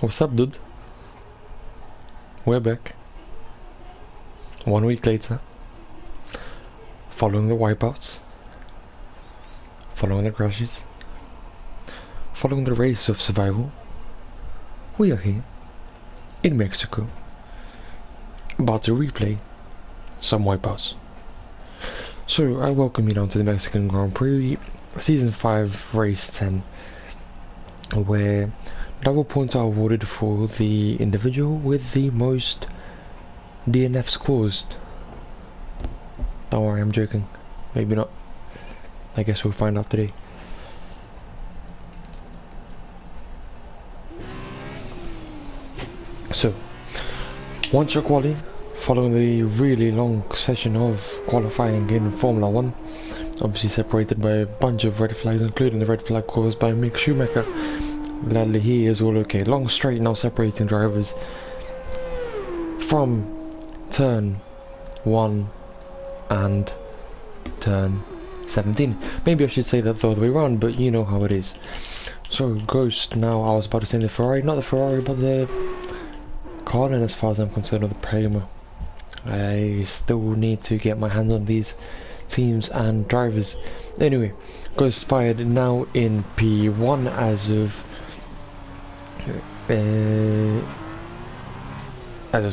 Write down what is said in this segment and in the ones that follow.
What's up, dude? We're back. 1 week later. Following the wipeouts. Following the crashes. Following the race of survival. We are here. In Mexico. About to replay some wipeouts. So, I welcome you down to the Mexican Grand Prix. Season 5, Race 10. Where double points are awarded for the individual with the most DNFs caused. Don't worry, I'm joking. Maybe not. I guess we'll find out today. So, once you're quali, following the really long session of qualifying in Formula 1, obviously separated by a bunch of red flags, including the red flag caused by Mick Schumacher. Gladly he is all okay. Long straight now separating drivers from turn 1 and turn 17. Maybe I should say that the other way around, but you know how it is. So Ghost now, I was about to say the Ferrari, not the Ferrari, but the Carlin as far as I'm concerned, or the Prima. I still need to get my hands on these teams and drivers. Anyway, Ghost fired now in P1 as of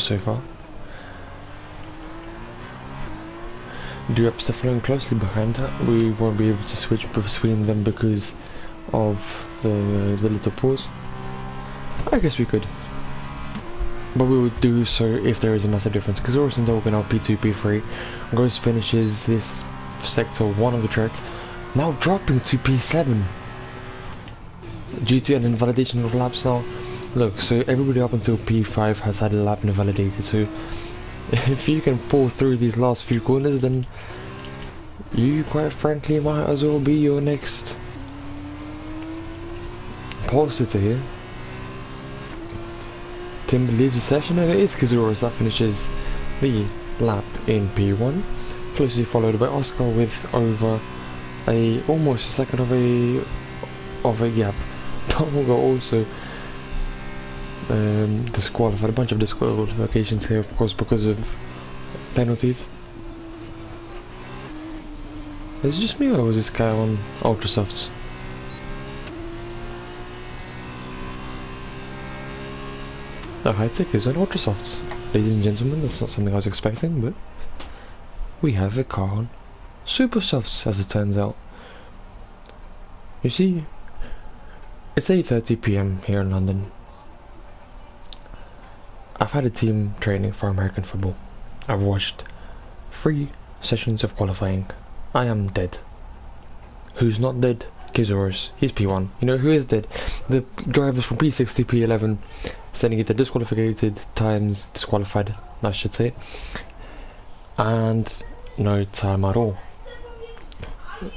so far. Dureps are following closely behind her. We won't be able to switch between them because of the little pause. I guess we could, but we would do so if there is a massive difference, because Orson will go now P2, P3. Ghost finishes this sector 1 of the track, now dropping to P7 due to an invalidation of laps. Now look, so everybody up until P5 has had a lap invalidated, so if you can pull through these last few corners, then you quite frankly might as well be your next pole sitter here. Tim leaves the session, and it is Kazuras that finishes the lap in P1, closely followed by Oscar with over almost a second of a gap. But also disqualified, a bunch of disqualifications here, of course, because of penalties. Is it just me, or was this guy on ultra softs? The high tech is on ultra softs, ladies and gentlemen. That's not something I was expecting, but we have a car on super softs, as it turns out. You see, it's 8:30 PM here in London. I've had a team training for American football. I've watched 3 sessions of qualifying. I am dead. Who's not dead? Kizoros. He's P1. You know who is dead? The drivers from P6 to P11, sending either disqualified times, disqualified, I should say, and no time at all.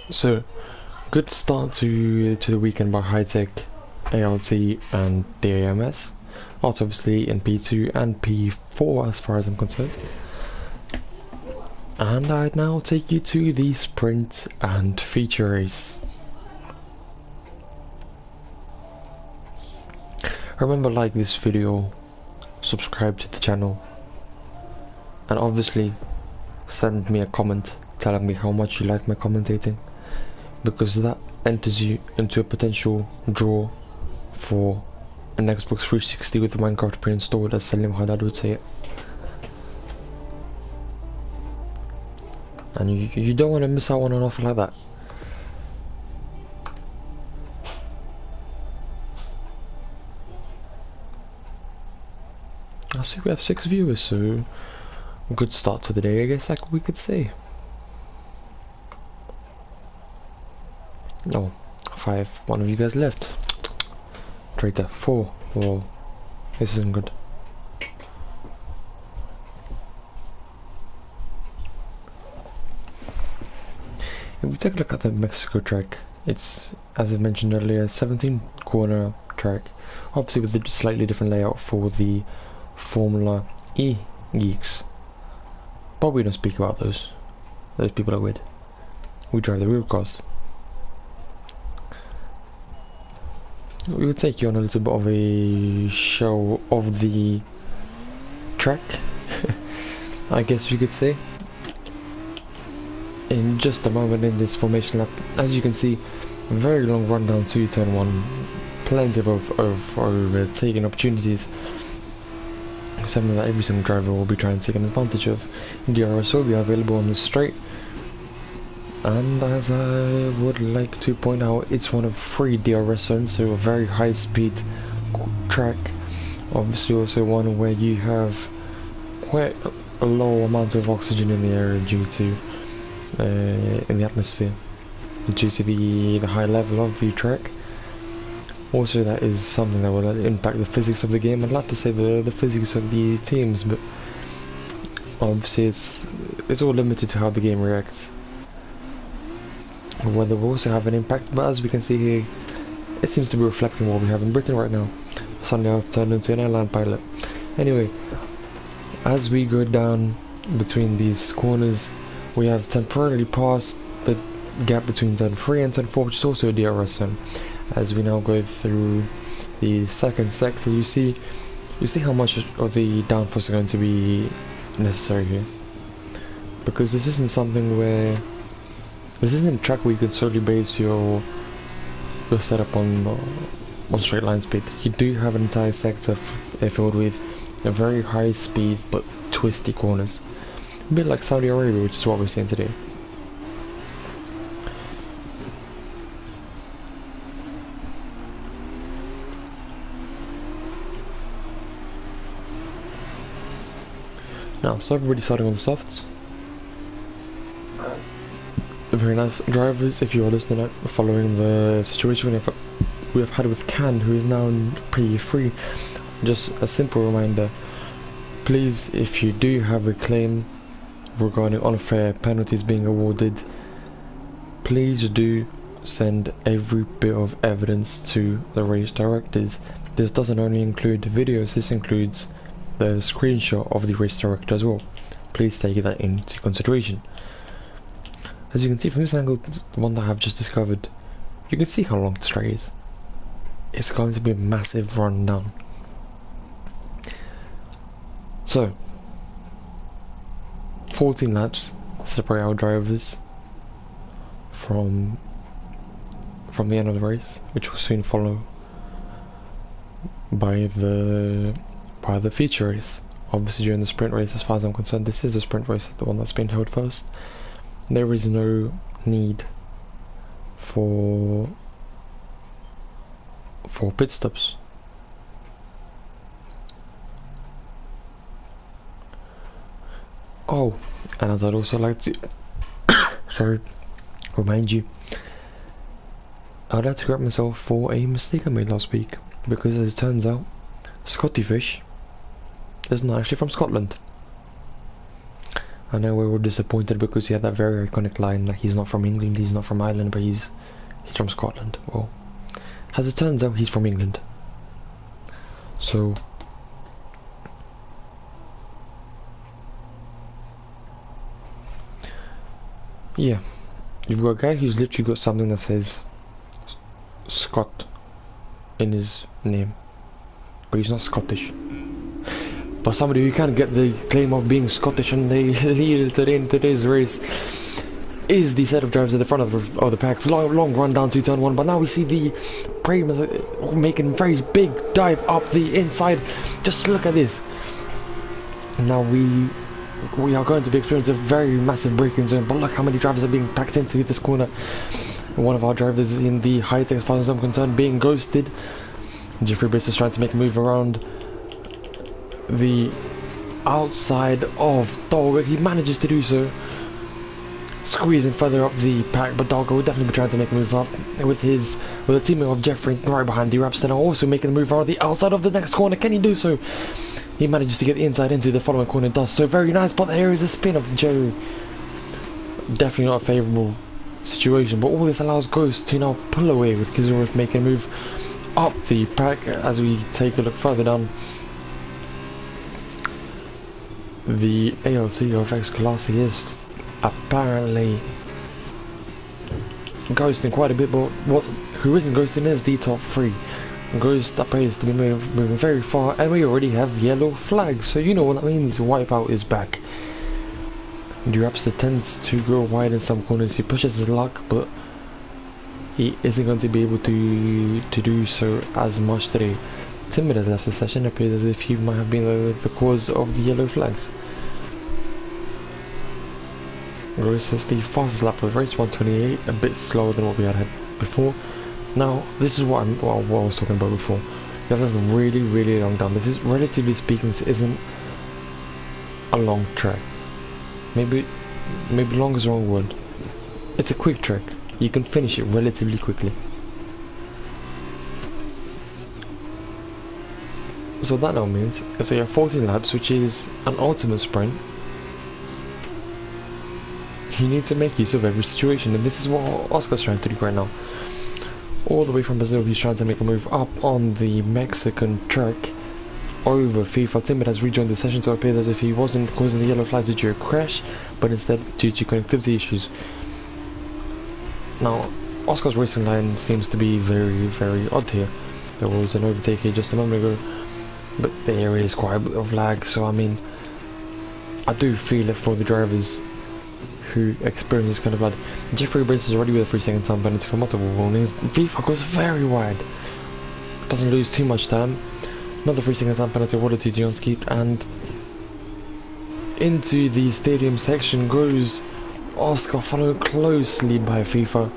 So, good start to the weekend by High Tech, ALT, and DAMS. Also obviously in P2 and P4 as far as I'm concerned. And I'd now take you to the sprint and feature race. Remember, like this video, subscribe to the channel, and obviously send me a comment telling me how much you like my commentating, because that enters you into a potential draw for an Xbox 360 with the Minecraft pre-installed, as Salim Haddad would say it. And you don't want to miss out on an offer like that. I see we have 6 viewers, so good start to the day, I guess we could say. Oh, 5. One of you guys left. Traitor. 4. Whoa, this isn't good. If we take a look at the Mexico track, it's, as I mentioned earlier, 17 corner track, obviously with a slightly different layout for the Formula E geeks. But we don't speak about those. Those people are weird. We drive the real cars. we will take you on a little bit of a show of the track, I guess you could say, in just a moment in this formation lap. As you can see, very long run down to turn 1, plenty of overtaking opportunities, something that every single driver will be trying to take an advantage of. DRS will be available on the straight, and as I would like to point out, it's one of 3 DRS zones, so a very high speed track. Obviously also one where you have quite a low amount of oxygen in the air due to in the atmosphere, due to the high level of the track. Also, that is something that will impact the physics of the game. I'd like to say the physics of the teams, but obviously it's all limited to how the game reacts. Weather will also have an impact, but as we can see here, it seems to be reflecting what we have in Britain right now. Suddenly I've turned into an airline pilot. Anyway, as we go down between these corners, we have temporarily passed the gap between turn 3 and turn 4, which is also a DRS zone. As we now go through the second sector, you see how much of the downforce are going to be necessary here, because this isn't something where this isn't a track where you can solely base your setup on straight line speed. You do have an entire sector filled with a very high speed but twisty corners, a bit like Saudi Arabia, which is what we're seeing today. Now, so everybody starting on the softs. Very nice drivers. If you are listening, following the situation we have had with Can, who is now in P3, just a simple reminder, please, if you do have a claim regarding unfair penalties being awarded, please do send every bit of evidence to the race directors. This doesn't only include videos, this includes the screenshot of the race director as well. Please take that into consideration. As you can see from this angle, the one that I've just discovered, you can see how long the straight is. It's going to be a massive run down. So, 14 laps separate our drivers from the end of the race, which will soon follow by the feature race. Obviously during the sprint race, as far as I'm concerned, this is a sprint race, the one that's been held first. There is no need for pit stops. Oh, and as I'd also like to remind you, I'd like to correct myself for a mistake I made last week, because as it turns out, Scotty Fish is not actually from Scotland. I know we were disappointed because he had that very iconic line that he's not from England, he's not from Ireland, but he's from Scotland. Well, as it turns out, he's from England. So yeah, you've got a guy who's literally got something that says Scott in his name, but he's not Scottish. But somebody who can get the claim of being Scottish and they lead today in today's race is the set of drivers at the front of the pack. Long run down to turn 1, but now we see the Prema making a very big dive up the inside. Just look at this. Now we are going to be experiencing a very massive braking zone, but look how many drivers are being packed into this corner. One of our drivers in the high-tech, as far as I'm concerned, being ghosted. Jeffrey Bliss is trying to make a move around the outside of Dogger. He manages to do so, squeezing further up the pack, but Dogger will definitely be trying to make a move up with a teammate of Jeffrey right behind. D-Rapston also making a move around the outside of the next corner. Can he do so? He manages to get the inside into the following corner, does so very nice, but here is a spin of Joe. Definitely not a favourable situation, but all this allows Ghost to now pull away, with Kazura making a move up the pack. As we take a look further down, the ALT of X-Colossi is apparently ghosting quite a bit, but who isn't ghosting is the top 3. Ghost appears to be moving very far, and we already have yellow flags, so you know what that means. Wipeout is back. Rapster tends to go wide in some corners. He pushes his luck, but he isn't going to be able to do so as much today. Timid has left the session. It appears as if he might have been the cause of the yellow flags. Gross is the fastest lap of the race, 1:28, a bit slower than what we had before. Now, this is what I was talking about before. You have a really long down. This is, relatively speaking, this isn't a long track. Maybe long is the wrong word. It's a quick track. You can finish it relatively quickly. So that now means, so you have 14 laps, which is an ultimate sprint. You need to make use of every situation, and this is what Oscar's trying to do right now. All the way from Brazil, he's trying to make a move up on the Mexican track over FIFA. Timid has rejoined the session, so it appears as if he wasn't causing the yellow flags due to a crash, but instead due to connectivity issues. Now, Oscar's racing line seems to be very odd here. There was an overtake here just a moment ago, but there is quite a bit of lag, so I mean, I do feel it for the drivers who experience this kind of lag. Jeffrey races already with a 3-second time penalty for multiple warnings. FIFA goes very wide, doesn't lose too much time. Another 3-second time penalty awarded to John Skeet, and into the stadium section goes Oscar, followed closely by FIFA.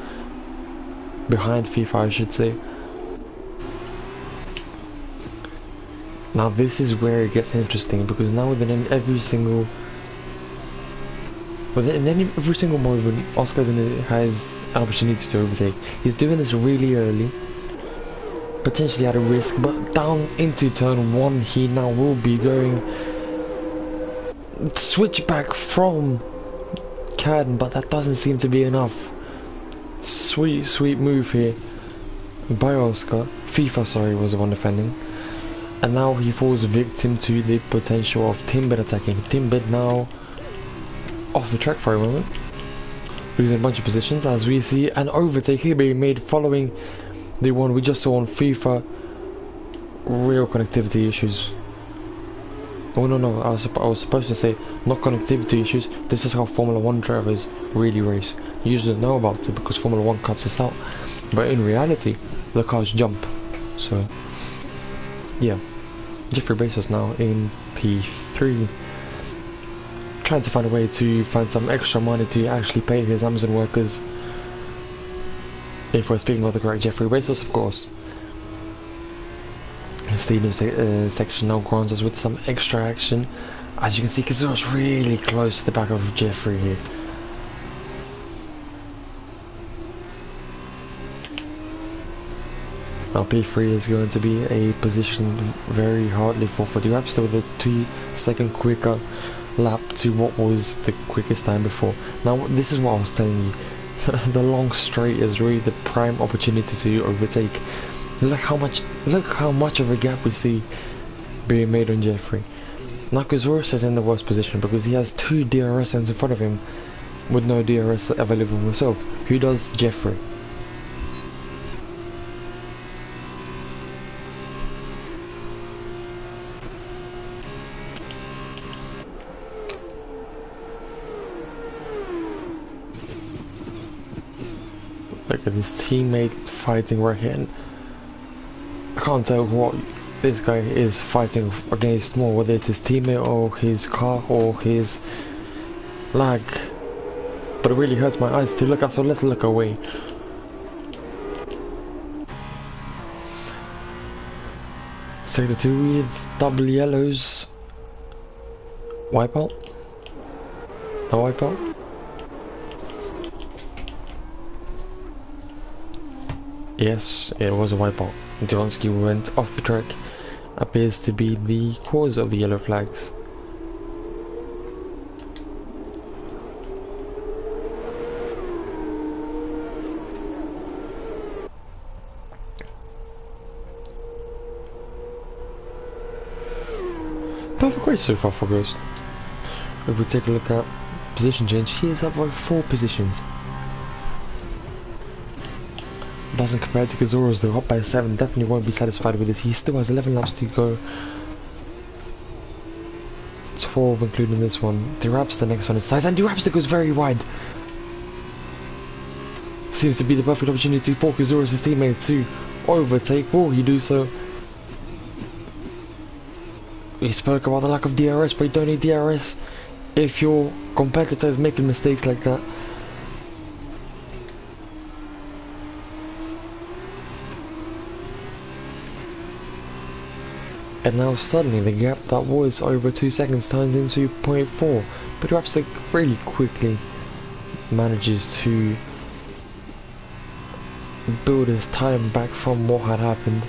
Behind FIFA, I should say. Now this is where it gets interesting, because now within every single moment, Oscar has an opportunity to overtake. He's doing this really early, potentially at a risk, but down into turn 1 he now will be going switch back from Cadden, but that doesn't seem to be enough. Sweet move here by Oscar. FIFA, sorry, was the one defending. And now he falls victim to the potential of Timbit attacking. Timbit now off the track for a moment, losing a bunch of positions, as we see an overtake here being made following the one we just saw on FIFA. Real connectivity issues. Oh no, I was supposed to say not connectivity issues. This is how Formula 1 drivers really race. You usually know about it because Formula 1 cuts this out, but in reality the cars jump. So yeah, Jeffrey Bezos now in P3, trying to find a way to find some extra money to actually pay his Amazon workers. If we're speaking about the correct Jeffrey Bezos, of course. The stadium section now grants us with some extra action. As you can see, Kazuha's really close to the back of Jeffrey here. Now P3 is going to be a position very hardly for the Rapster, with a 2-second quicker lap to what was the quickest time before. Now this is what I was telling you. The long straight is really the prime opportunity to overtake. Look how much of a gap we see being made on Jeffrey. Nakasaurus is in the worst position because he has 2 DRS zones in front of him with no DRS available himself. Who does? Jeffrey. Look at his teammate fighting right here. And I can't tell what this guy is fighting against more, whether it's his teammate or his car or his lag. But it really hurts my eyes to look at, so let's look away. Sector 2 with double yellows. Wipeout? No wipeout? Yes, it was a wipeout. Zelensky went off the track. Appears to be the cause of the yellow flags. Perfect race so far for Ghost. If we take a look at position change, he is up by 4 positions. doesn't compare to Kazuro's though, up by 7, definitely won't be satisfied with this. He still has 11 laps to go. 12 including this one. Durapster next on his side, and Durapster goes very wide. Seems to be the perfect opportunity for Kazuro's teammate to overtake. Will he do so? We spoke about the lack of DRS, but you don't need DRS if your competitor is making mistakes like that. And now suddenly the gap that was over 2 seconds turns into 0.4. But Rapster really quickly manages to build his time back from what had happened.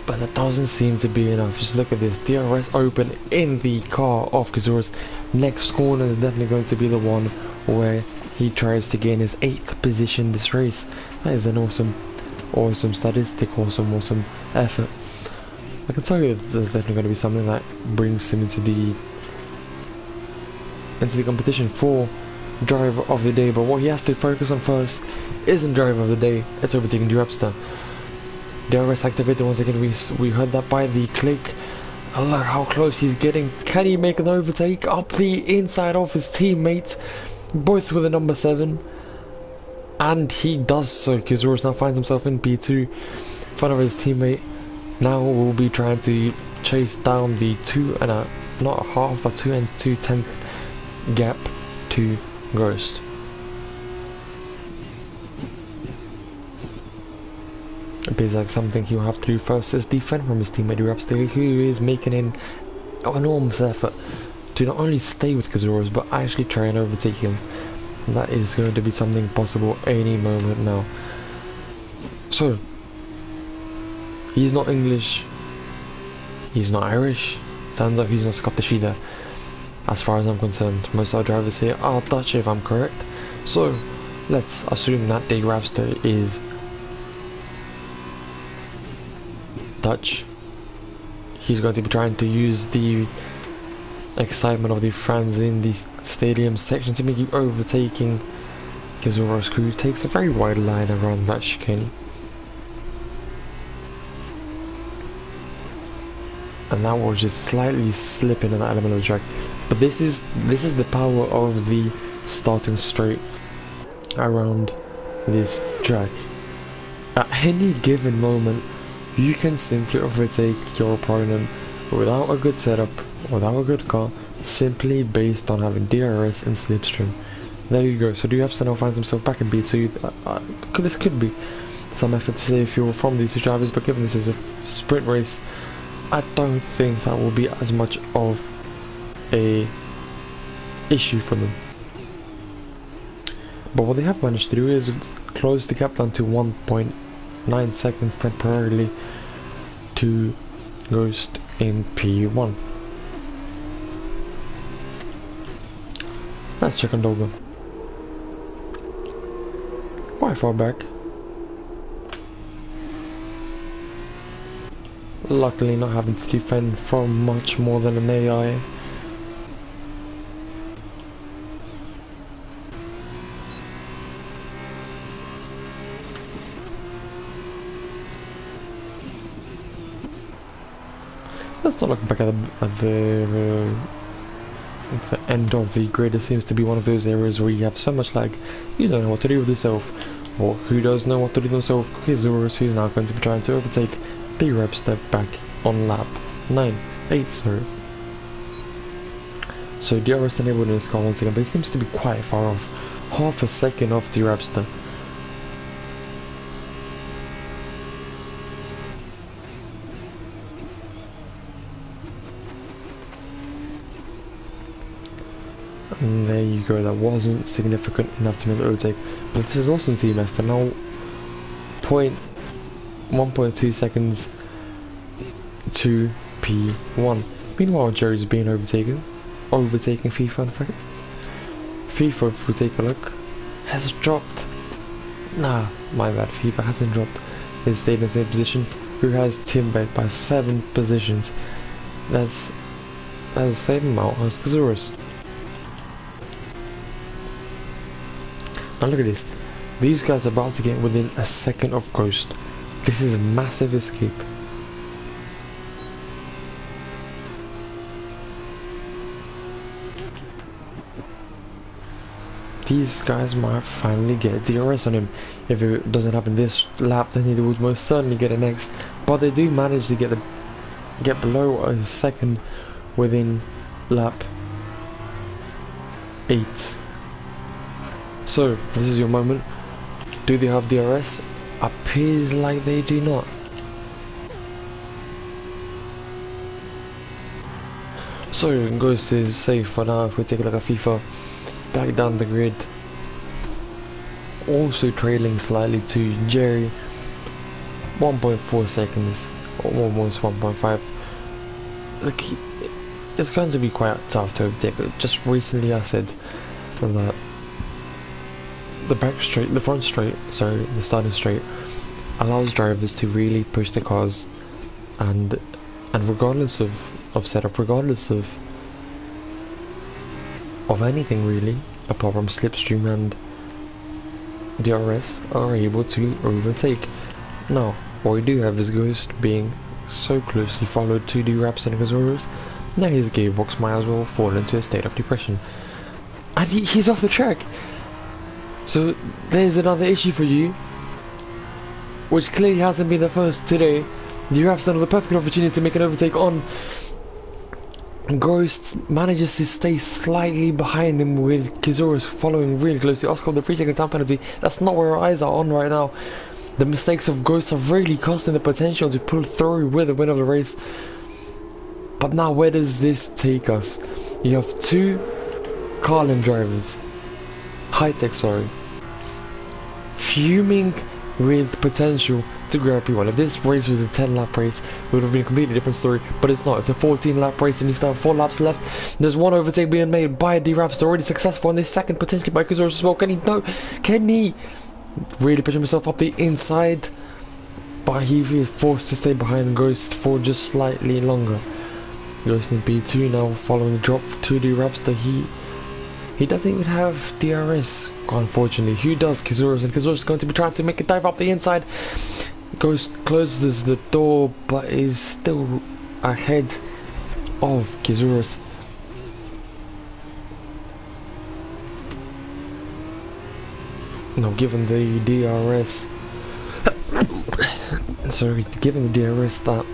But that doesn't seem to be enough. Just look at this. DRS open in the car of Kazuro's. Next corner is definitely going to be the one where he tries to gain his 8th position this race. That is an awesome statistic, awesome effort. I can tell you that there's definitely going to be something that brings him into the competition for driver of the day. But what he has to focus on first isn't driver of the day, it's overtaking Durapster. DRS activated once again. We heard that by the click. And look how close he's getting. Can he make an overtake up the inside of his teammates, both with a number 7? And he does so. Kazuro's now finds himself in P2 in front of his teammate. Now we'll be trying to chase down the 2 and a, not a half, but 2 and 2/10 gap to Ghost. It appears like something he'll have to do first is defend from his teammate Durapster, who is making an enormous effort to not only stay with Kazuro's but actually try and overtake him. And that is going to be something possible any moment now. So, he's not English, he's not Irish, sounds like he's not Scottish either, as far as I'm concerned. Most of our drivers here are Dutch if I'm correct. So, let's assume that the Rapster is Dutch. He's going to be trying to use the excitement of the fans in the stadium section to make you overtaking Kazuro's crew. Takes a very wide line around that chicane. And that was just slightly slipping in that element of the track. But this is the power of the starting straight around this track. At any given moment, you can simply overtake your opponent without a good setup, without a good car, simply based on having DRS and slipstream. There you go. So Durapster now finds himself back in B2. This could be some effort to say if you're from these two drivers, but given this is a sprint race, I don't think that will be as much of a issue for them. But what they have managed to do is close the gap down to 1.9 seconds temporarily to Ghost in P1. Let's check on Dolga. Quite far back. Luckily not having to defend from much more than an AI. Let's not look back at the end of the grid. It seems to be one of those areas where you have so much lag, you don't know what to do with yourself. Or who does know what to do with himself? Kazuro's, who's now going to be trying to overtake the Rapster back on lap 9-8, sorry. So DRS enabled in his car once again, but he seems to be quite far off. Half a second off the Rapster. And there you go, that wasn't significant enough to make the overtake. But this is awesome team effort. Now 1.2 seconds to P1. Meanwhile, Joe's being overtaken FIFA in fact. FIFA, if we take a look, has dropped. Nah, my bad, FIFA hasn't dropped. It's stayed in the same position. Who has Tim back by 7 positions. That's the same amount as Kazuro's. Now look at this. These guys are about to get within a second of Ghost. This is a massive escape. These guys might finally get DRS on him. If it doesn't happen this lap, then he would most certainly get it next. But they do manage to get below a second within lap 8. So this is your moment. Do they have DRS? Appears like they do not. So Ghost is safe for now. If we take a look at FIFA, back down the grid, also trailing slightly to Jerry, 1.4 seconds, or almost 1.5. Look, it's going to be quite tough to overtake. Just recently I said that the front straight, sorry, the starting straight, allows drivers to really push the cars, and regardless of setup, regardless of anything really, apart from slipstream and DRS, are able to overtake. Now, what we do have is Ghost being so closely followed to the Raps and Gazorus. Now his gearbox might as well fall into a state of depression. And he's off the track! So there's another issue for you, which clearly hasn't been the first today. The Raps have the perfect opportunity to make an overtake on Ghost, manages to stay slightly behind him with Kizaurus following really closely. Oscar, the 3-second time penalty, that's not where our eyes are on right now. The mistakes of Ghost are really costing the potential to pull through with the win of the race. But now where does this take us? You have two Carlin drivers, high-tech, sorry, fuming with potential to grab P1. If this race was a 10-lap race, it would have been a completely different story, but it's not. It's a 14-lap race and you still have 4 laps left. There's one overtake being made by D-Raps, already successful, and this second potentially by Kazorus as well. Can he really push himself up the inside? But he is forced to stay behind Ghost for just slightly longer. Ghost in P2 now, following the drop to D-Raps that he doesn't even have DRS, unfortunately. Who does? Kazorus, and Kazorus is going to be trying to make a dive up the inside. Ghost closes the door, but is still ahead of Kazorus. No, given the DRS, sorry, given the DRS that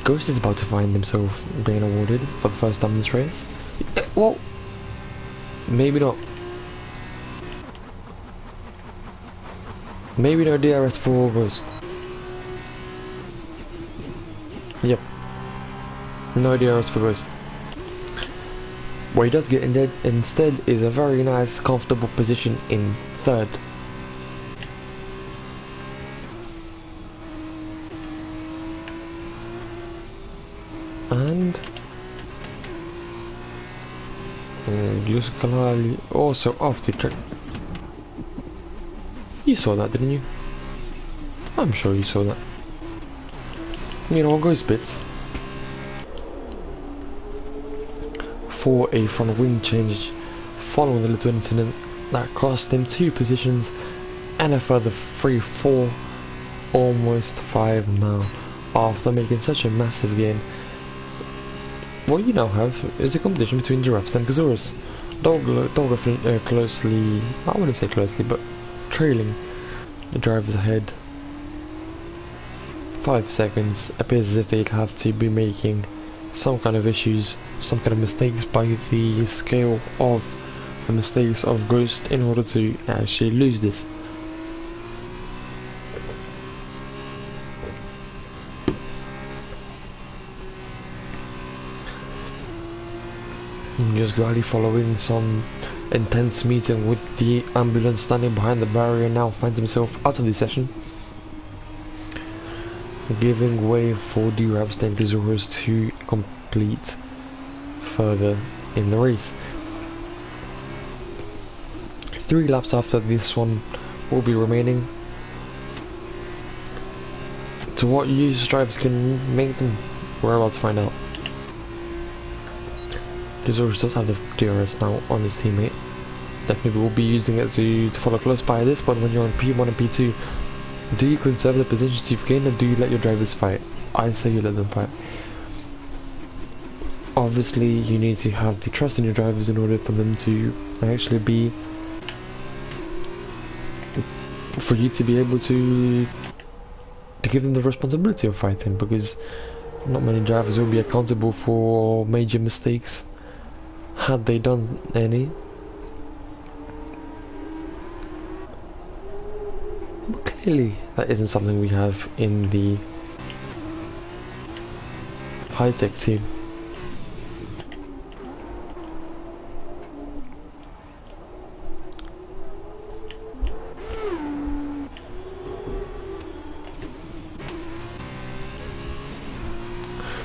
Ghost is about to find himself being awarded for the first time in this race. Well, maybe not. Maybe no DRS for Ghost. Yep. No DRS for Ghost. What he does get instead is a very nice, comfortable position in third. And Yuskalali also off the track. You saw that, didn't you? I'm sure you saw that. You know, Ghost bits for a front wing change following the little incident that cost him 2 positions and a further 3, 4, almost 5 now, after making such a massive gain. What you now have is a competition between Giraffes and Kazorus. Dolga closely, I wouldn't say closely, but trailing the drivers ahead. 5 seconds. Appears as if they'd have to be making some kind of issues, some kind of mistakes by the scale of the mistakes of Ghost in order to actually lose this. Just gladly following some intense meeting with the ambulance standing behind the barrier, now finds himself out of the session, giving way for the Raps and Gazorus to complete further in the race. 3 laps after this one will be remaining. To what use drivers can make them, we're about to find out. Gazorus does have the DRS now on his teammate. definitely will be using it to follow close by this, but when you're on P1 and P2, do you conserve the positions you've gained, or do you let your drivers fight? I say you let them fight. Obviously, you need to have the trust in your drivers in order for them to actually be, for you to be able to give them the responsibility of fighting, because not many drivers will be accountable for major mistakes, had they done any. But clearly, that isn't something we have in the high-tech team.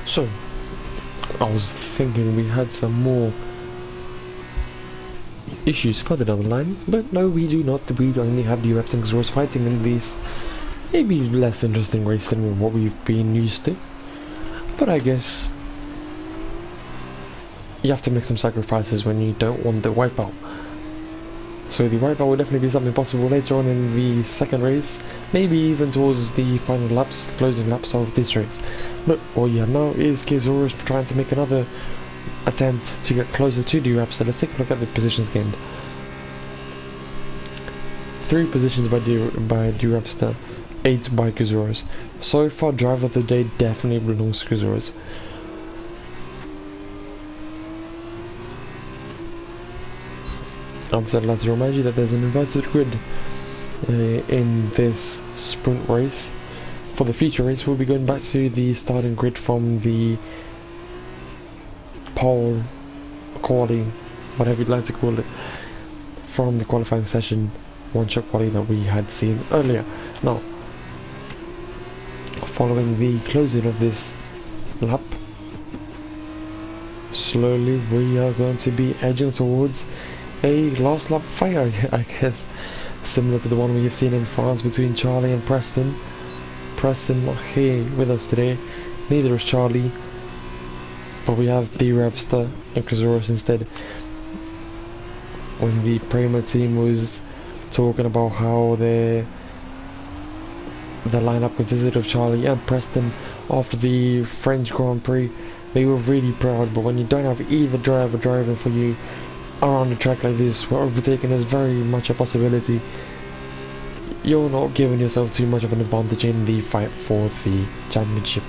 So, I was thinking we had some more issues further down the line, but no, we do not. We only have the reps and exhaust fighting in these maybe less interesting race than what we've been used to. But I guess you have to make some sacrifices when you don't want the wipeout. So the wipeout will definitely be something possible later on in the second race, maybe even towards the final laps, closing laps of this race. But all you have now is Kizaurus trying to make another attempt to get closer to D-Rapster. Let's take a look at the positions gained. 3 positions by D-Rapster, 8 by Kizaurus. So far, driver of the day definitely belongs to Kizaurus. I'd like to remind you that there's an inverted grid in this sprint race. For the feature race, we'll be going back to the starting grid from the pole quality, whatever you'd like to call it, from the qualifying session, one-shot quality that we had seen earlier. Now, following the closing of this lap, slowly we are going to be edging towards a last lap fight, I guess, similar to the one we have seen in France between Charlie and Preston. Preston not here with us today, neither is Charlie, but we have D-Rapster and Kizaurus instead. When the Prima team was talking about how the lineup consisted of Charlie and Preston after the French Grand Prix, they were really proud. But when you don't have either driver driving for you around the track like this, where overtaking is very much a possibility, you're not giving yourself too much of an advantage in the fight for the championship.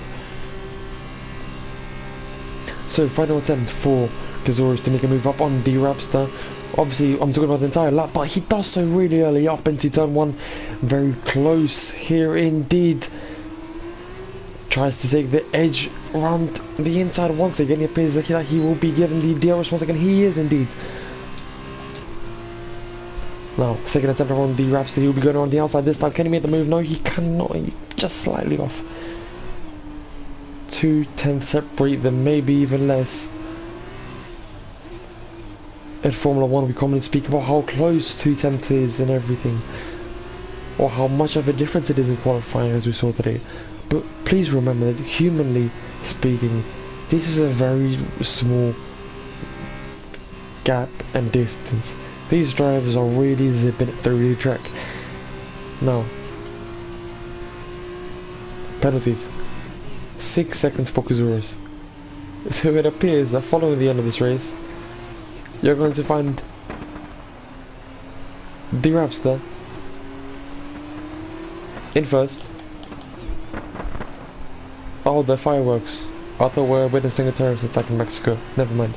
So, final attempt for Kizaurus to make a move up on D-Rapster. Obviously, I'm talking about the entire lap, but he does so really early up into turn 1. Very close here indeed. Tries to take the edge around the inside once again. It appears like that he will be given the DRS once again. He is indeed. Now, second attempt around D-Rapster. He'll be going around the outside this time. Can he make the move? No, he cannot. He just slightly off. 2/10 separate them, maybe even less. In Formula 1, we commonly speak about how close 2/10 is and everything, or how much of a difference it is in qualifying, as we saw today. But please remember that, humanly speaking, this is a very small gap and distance. These drivers are really zipping it through the track. Now, penalties. 6 seconds for Kizaurus. So it appears that following the end of this race, you're going to find D-Rapster in first. Oh, the fireworks. I thought we were witnessing a terrorist attack in Mexico. Never mind.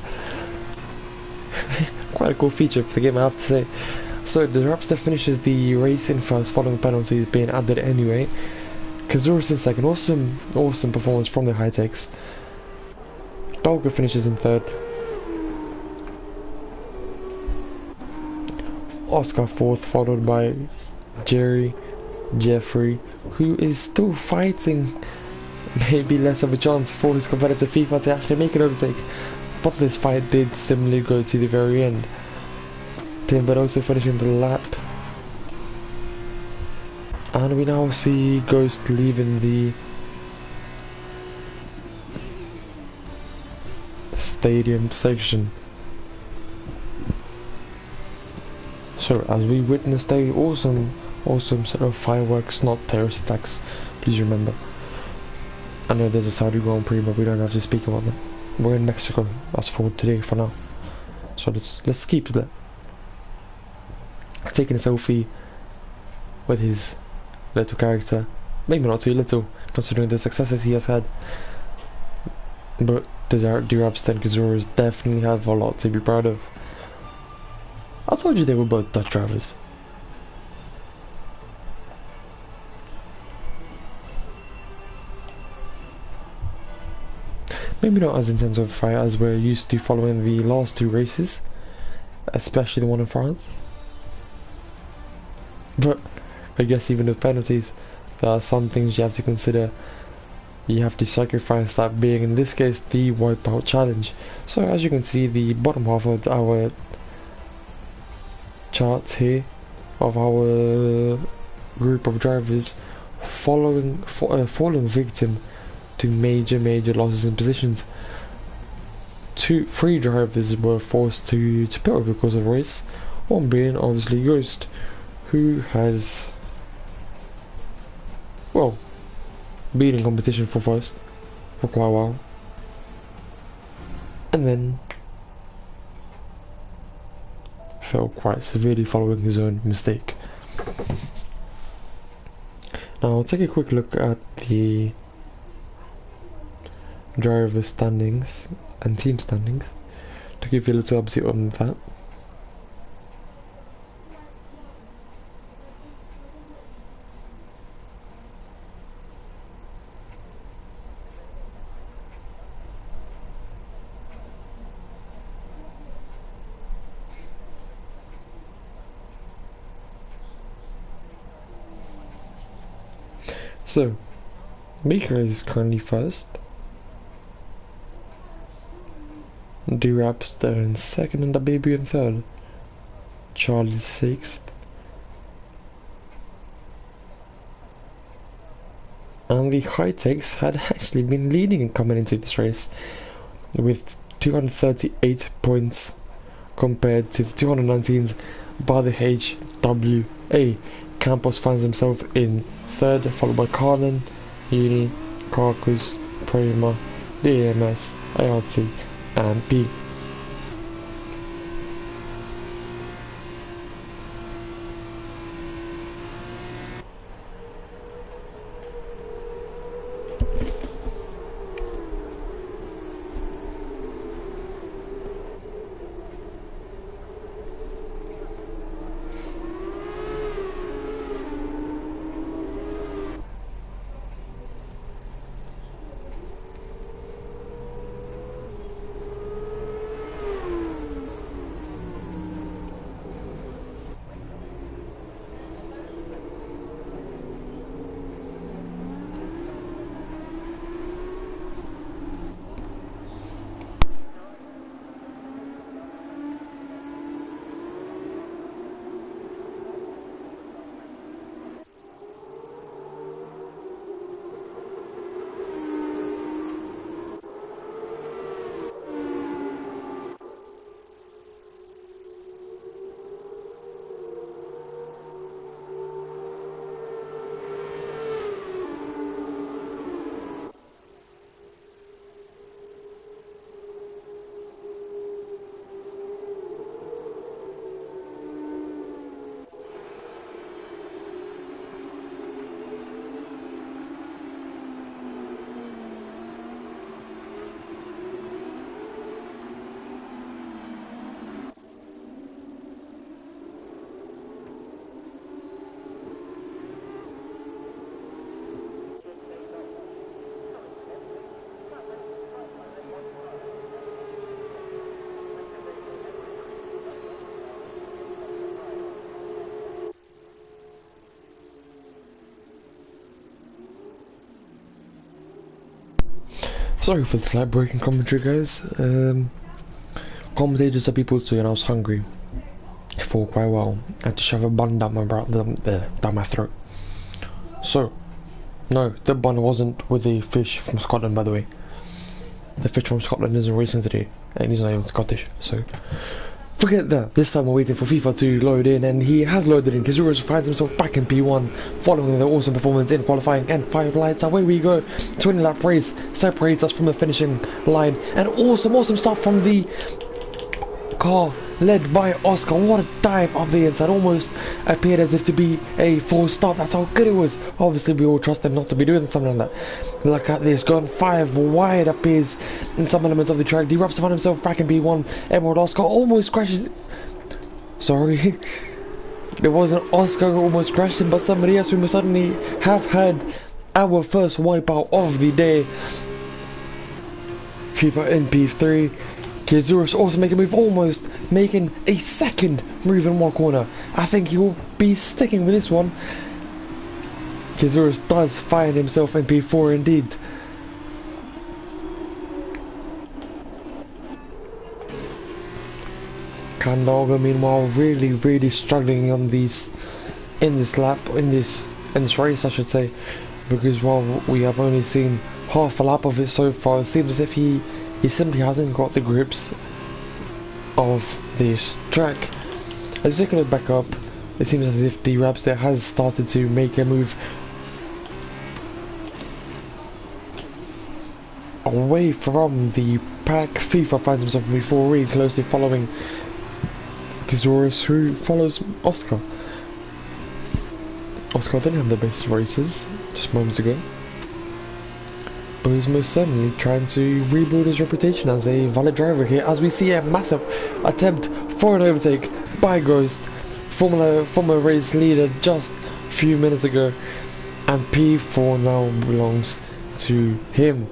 Quite a cool feature for the game, I have to say. So D-Rapster finishes the race in first, following penalties being added anyway. Kizaurus in second. Awesome performance from the high-techs. Dolga finishes in third. Oscar fourth, followed by Jeffrey, who is still fighting maybe less of a chance for his competitor FIFA to actually make an overtake. But this fight did similarly go to the very end. Timber also finishing the lap. And we now see Ghost leaving the stadium section. So, as we witnessed a awesome set of fireworks, not terrorist attacks, please remember. I know there's a Saudi Grand Prix, but we don't have to speak about that. We're in Mexico, as for today, for now. So let's keep that. Taking a selfie with his little character. Maybe not too little, considering the successes he has had. But Durab's 10 Kazuras definitely have a lot to be proud of. I told you they were both Dutch drivers. Maybe not as intense of a fight as we're used to following the last two races, especially the one in France. But I guess even with penalties, there are some things you have to consider. You have to sacrifice that being, in this case, the wipeout challenge. So as you can see, the bottom half of our chart here of our group of drivers falling victim to major losses in positions. Three drivers were forced to pit over because of race, one being obviously Ghost, who has, well, been in competition for first for quite a while, and then fell quite severely following his own mistake. Now I'll take a quick look at the driver standings and team standings to give you a little update on that. So, Baker is currently first, Durab's in second, and the baby in third, Charlie sixth, and the high-techs had actually been leading coming into this race with 238 points compared to the 219s by the HWA. Campos finds himself in third, followed by Carlin, Uni, Carcus, Prima, DMS, ART, and P. Sorry for the slight break in commentary, guys. Commentators are people too, and I was hungry for quite a while. I had to shove a bun down my throat. So, no, the bun wasn't with the fish from Scotland, by the way. The fish from Scotland isn't racing today, and he's not even Scottish. So, Forget that. This time we're waiting for FIFA to load in, and he has loaded in. Kazurus finds himself back in P1 following the awesome performance in qualifying, and 5 lights, away we go. 20-lap race separates us from the finishing line, and awesome stuff from the car led by Oscar. What a dive up the inside, almost appeared as if to be a full start. That's how good it was. Obviously we all trust him not to be doing something like that. Look at this, gone 5 wide, appears in some elements of the track. D-Rups found himself back in B1. Emerald Oscar almost crashes. Sorry, it wasn't Oscar who almost crashed him, but somebody else. We must suddenly have had our first wipeout of the day. FIFA in P3. Kazurus also making a move, almost making a second move in one corner. I think he will be sticking with this one. Kazurus does find himself in P4 indeed. Kandaga meanwhile really struggling on these in this race I should say, because while we have only seen half a lap of it so far, it seems as if he simply hasn't got the grips of this track. As you take a look back up, it seems as if the Rapster has started to make a move away from the pack. FIFA finds himself before really closely following Kazurus, who follows Oscar. Oscar didn't have the best races just moments ago, but he's most certainly trying to rebuild his reputation as a valid driver here, as we see a massive attempt for an overtake by Ghost, former race leader just a few minutes ago, and P4 now belongs to him.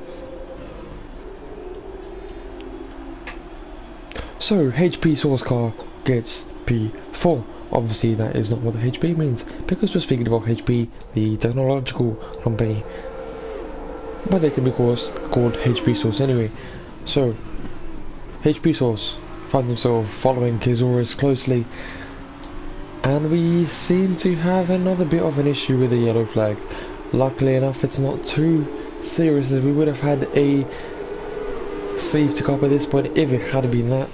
So HP source car gets P4. Obviously that is not what the HP means, because we're speaking about HP, the technological company, but they can be called HP Source anyway. So HP Source finds himself following Kazurus closely, and we seem to have another bit of an issue with the yellow flag. Luckily enough, it's not too serious, as we would have had a safety car by this point if it had been that.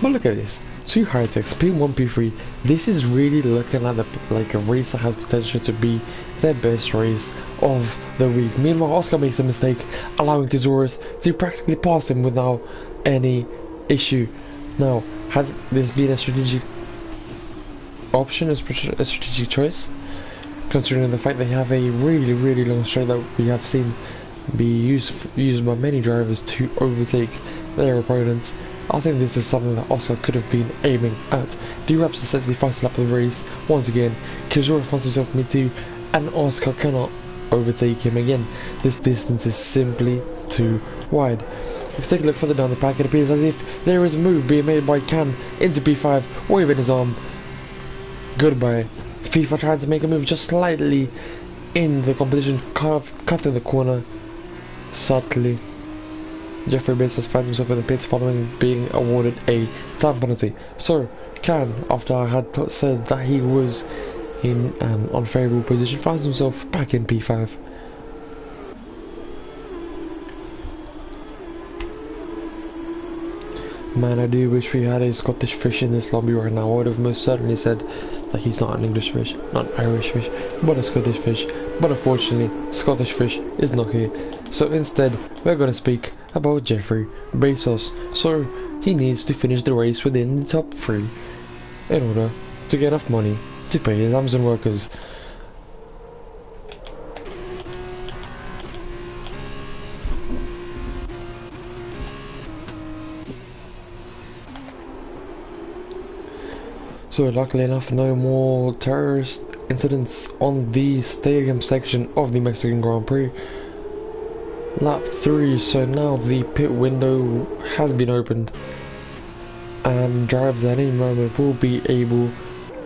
But look at this, 2 high-techs, P1, P3. This is really looking like a race that has potential to be their best race of the week. Meanwhile, Oscar makes a mistake, allowing Kazurus to practically pass him without any issue. Now, had this been a strategic option, a strategic choice, considering the fact they have a really long straight that we have seen be used by many drivers to overtake their opponents, I think this is something that Oscar could have been aiming at. D-Raps essentially fastest lap of the race once again. Kazurus finds himself mid 2, and Oscar cannot overtake him again. This distance is simply too wide. If you take a look further down the pack, it appears as if there is a move being made by Can into P5, waving his arm goodbye. FIFA trying to make a move just slightly in the competition, cutting the corner subtly. Jeffrey Bezos finds himself in the pits following being awarded a time penalty. So, Can, after I had said that he was in an unfavourable position, finds himself back in P5. Man, I do wish we had a Scottish fish in this lobby right now. I would have most certainly said that he's not an English fish, not an Irish fish, but a Scottish fish. But unfortunately, Scottish fish is not here. So instead, we're going to speak about Jeffrey Bezos. So, he needs to finish the race within the top 3 in order to get enough money to pay his Amazon workers. So luckily enough, no more terrorist incidents on the stadium section of the Mexican Grand Prix. Lap 3, so now the pit window has been opened, and drivers at any moment will be able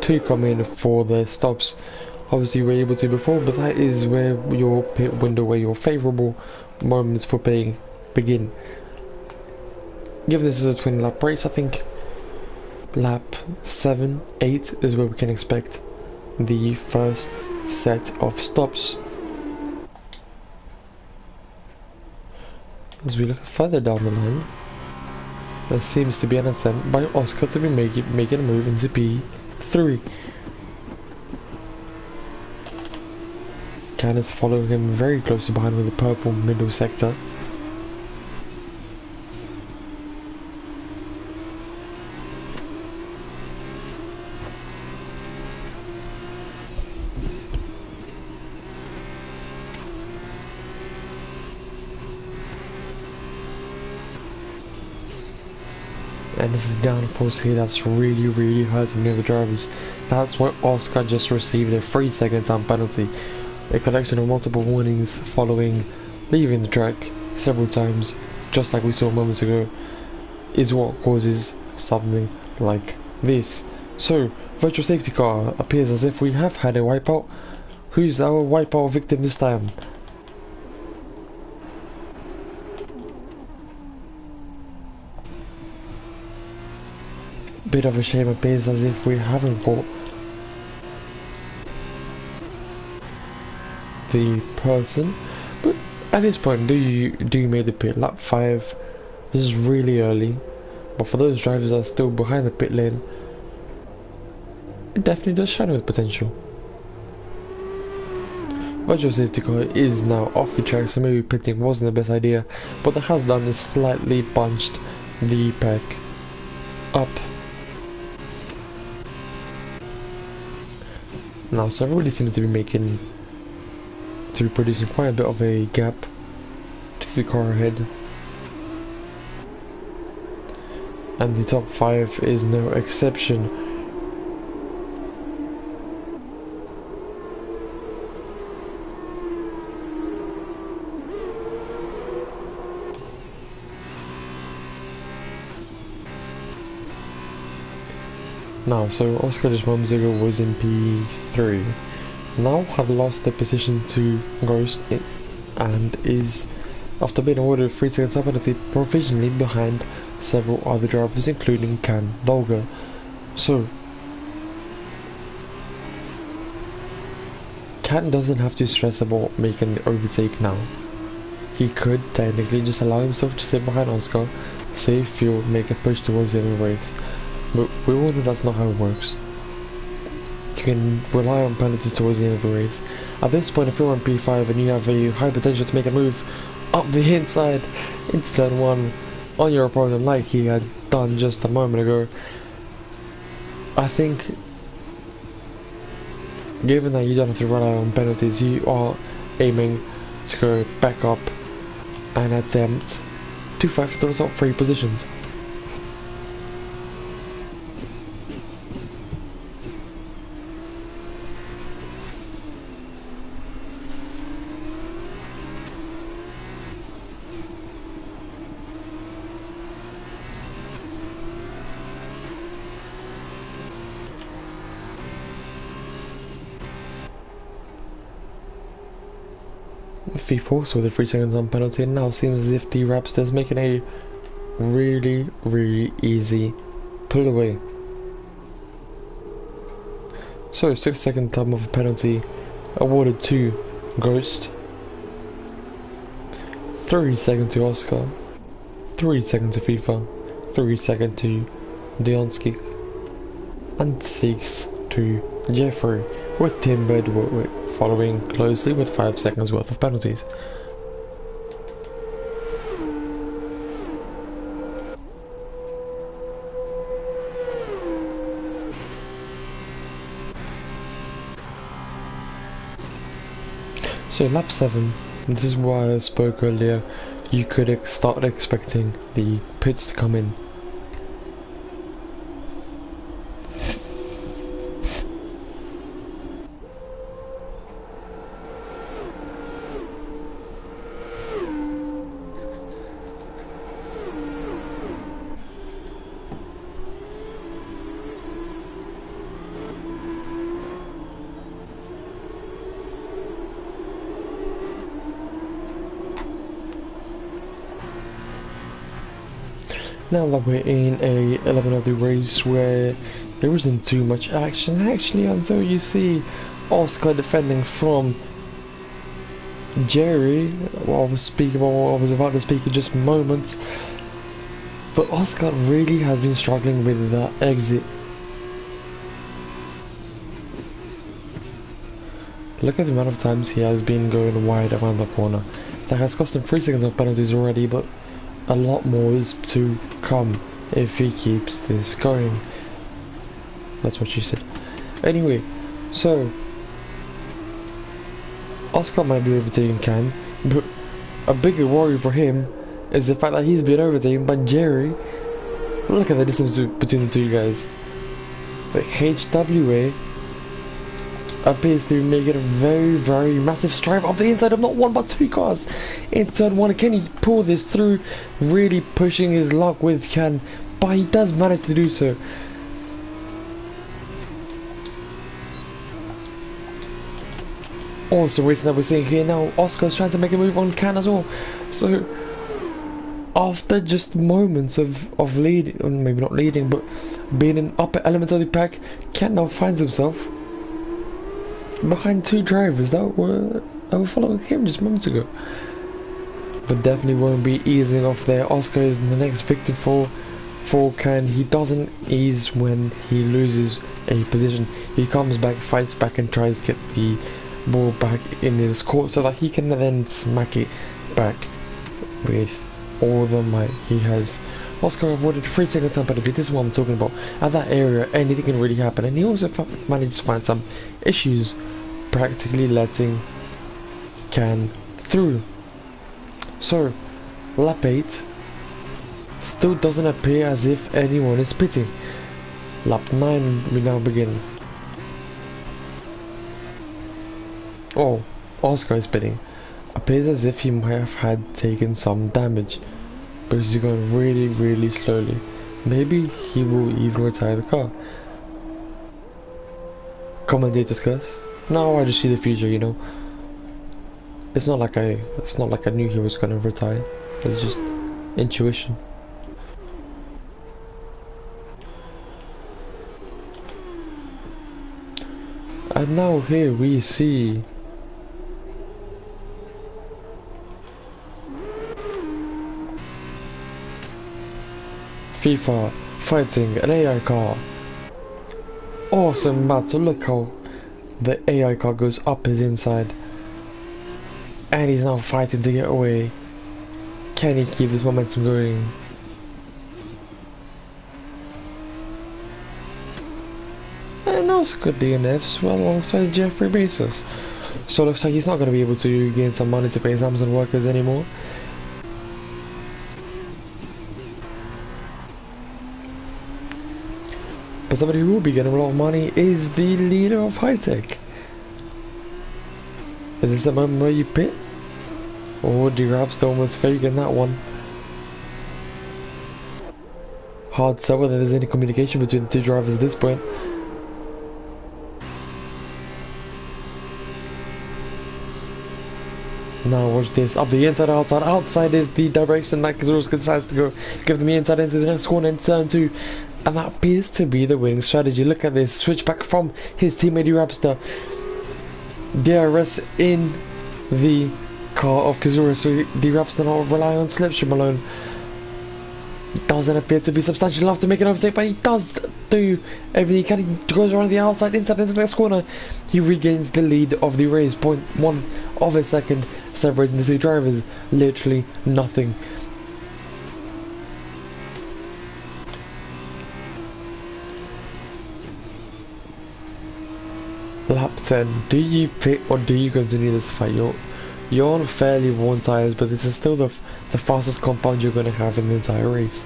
to come in for their stops. Obviously we were able to before, but that is where your pit window, where your favourable moments for paying begin. Given this is a 20 lap race, I think lap 7, 8 is where we can expect the first set of stops. As we look further down the line, there seems to be an attempt by Oscar to be making a move into P3. Can is following him very closely behind with the purple middle sector. And this is downforce here that's really hurting the other drivers. That's why Oscar just received a 3-second time penalty. A collection of multiple warnings following leaving the track several times, just like we saw moments ago, is what causes something like this. So, virtual safety car appears as if we have had a wipeout. Who's our wipeout victim this time? Bit of a shame, appears as if we haven't got the person, but at this point, do you make the pit lap 5? This is really early, but for those drivers that are still behind the pit lane, it definitely does shine with potential. Virtual safety car is now off the track, so maybe pitting wasn't the best idea, but what it has done is slightly bunched the pack up. Now, so everybody seems to be producing quite a bit of a gap to the car ahead, and the top 5 is no exception. Now, so Oscar just moments ago was in P3, now have lost their position to Ghost and is, after being awarded 3 seconds of penalty, provisionally behind several other drivers including Can Dolga. So, Can doesn't have to stress about making the overtake now. He could technically just allow himself to sit behind Oscar, save fuel, make a push towards the end of the race. But we all know that's not how it works. You can rely on penalties towards the end of the race. At this point, if you're on P5 and you have a high potential to make a move up the inside into turn 1 on your opponent like he had done just a moment ago, I think, given that you don't have to rely on penalties, you are aiming to go back up and attempt to fight for the top 3 positions. V4 with a 3 seconds on penalty, and now seems as if the Rapsters making a really easy pull away. So 6-second time of a penalty awarded to Ghost, 3 seconds to Oscar, 3 seconds to FIFA, 3 seconds to Deonski, and 6 to Jeffrey, with Tim Bedwood following closely with 5 seconds worth of penalties. So lap 7, this is why I spoke earlier, you could start expecting the pits to come in. Now that we're in a 11 of the race where there isn't too much action actually, until you see Oscar defending from Jerry, what I was speaking about, what I was about to speak in just moments, but Oscar really has been struggling with the exit. Look at the amount of times he has been going wide around the corner. That has cost him 3 seconds of penalties already, but a lot more is to come if he keeps this going. That's what she said. Anyway, so Oscar might be overtaking Can, but a bigger worry for him is the fact that he's been overtaken by Jerry. Look at the distance between the two guys. But HWA appears to be making a very, very massive stride up the inside of not one but two cars in turn one. Can he pull this through? Really pushing his luck with Can, but he does manage to do so. Also, racing that we're seeing here now, Oscar's trying to make a move on Can as well. So after just moments of leading, maybe not leading, but being in upper elements of the pack, Can now finds himself behind two drivers that were following him just moments ago. But definitely won't be easing off there. Oscar is the next victim for Can. He doesn't ease when he loses a position. He comes back, fights back, and tries to get the ball back in his court so that he can then smack it back with all the might he has. Oscar avoided 3 second time penalty. This is what I'm talking about. At that area, anything can really happen, and he also managed to find some issues practically letting Can through. So lap 8 still doesn't appear as if anyone is pitting. Lap 9 we now begin. Oh, Oscar is pitting. Appears as if he might have had taken some damage, because he's going really, really slowly. Maybe he will even retire the car. Commentators curse. No, I just see the future, you know. It's not like I knew he was gonna retire. It's just intuition. And now here we see FIFA fighting an AI car. Awesome, Matt, so look how the AI car goes up his inside. And he's now fighting to get away. Can he keep this momentum going? And also good DNFs well alongside Jeffrey Bezos. So it looks like he's not going to be able to gain some money to pay his Amazon workers anymore. But somebody who will be getting a lot of money is the leader of high tech. Is this the moment where you pit? Or do you grab still almost faking that one? Hard to tell whether there's any communication between the two drivers at this point. Now watch this, up the inside, outside. Outside is the direction that Kazurus decides to go. Give them the inside into the next corner in turn 2. And that appears to be the winning strategy. Look at this, switch back from his teammate Rapster. DRS in the car of Kazura, so D-Raps does not rely on slipstream alone. Doesn't appear to be substantial enough to make an overtake, but he does do everything he can. He goes around the outside, inside into the next corner. He regains the lead of the race, 0.1 of a second, separating the two drivers. Literally nothing. Lap 10. Do you pit or do you continue this fight? You're on fairly worn tyres, but this is still the fastest compound you're going to have in the entire race.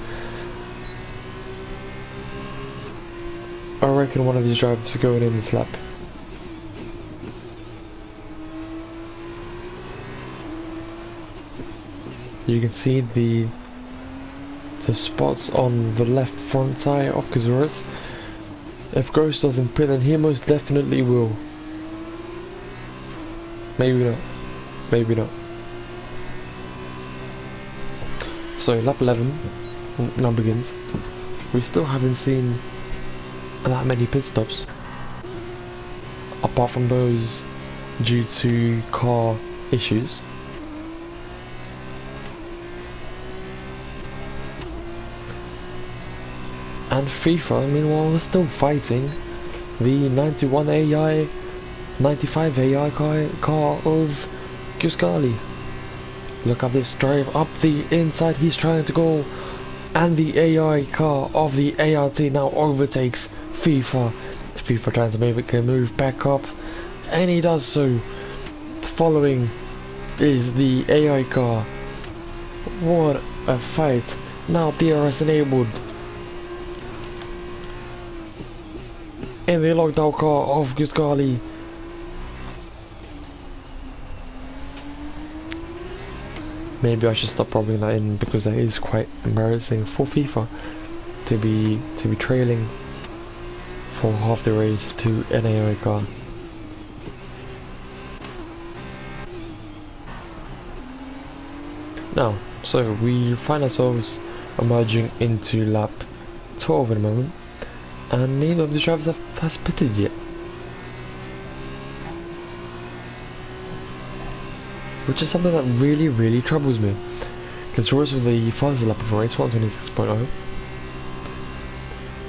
I reckon one of these drivers are going in this lap. You can see the spots on the left front tyre of Kazura's. If Ghost doesn't pit, then he most definitely will. Maybe not. Maybe not. So lap 11 now begins. We still haven't seen that many pit stops, apart from those due to car issues. And FIFA, meanwhile, was still fighting the 91 AI, 95 AI car of Ghali. Look at this drive up the inside, he's trying to go, and the AI car of the ART now overtakes FIFA. FIFA trying to make it move back up, and he does so. Following is the AI car. What a fight. Now DRS enabled. In the lockdown car of Ghali. Maybe I should stop rubbing that in, because that is quite embarrassing for FIFA to be trailing for half the race to an AI car. Now, so we find ourselves emerging into lap 12 at the moment, and neither of the drivers has pitted yet. Which is something that really troubles me. Because yours with the fastest lap of the race, 126.0.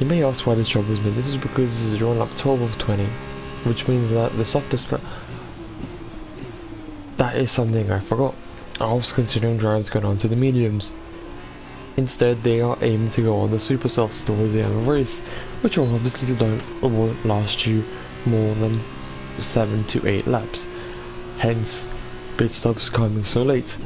You may ask why this troubles me. This is because you're on lap 12 of 20, which means that the softest lap... That is something I forgot. I was considering drivers going on to the mediums. Instead, they are aiming to go on the super softs towards the end of the race, which obviously won't last you more than 7 to 8 laps. Hence, pit stops coming so late.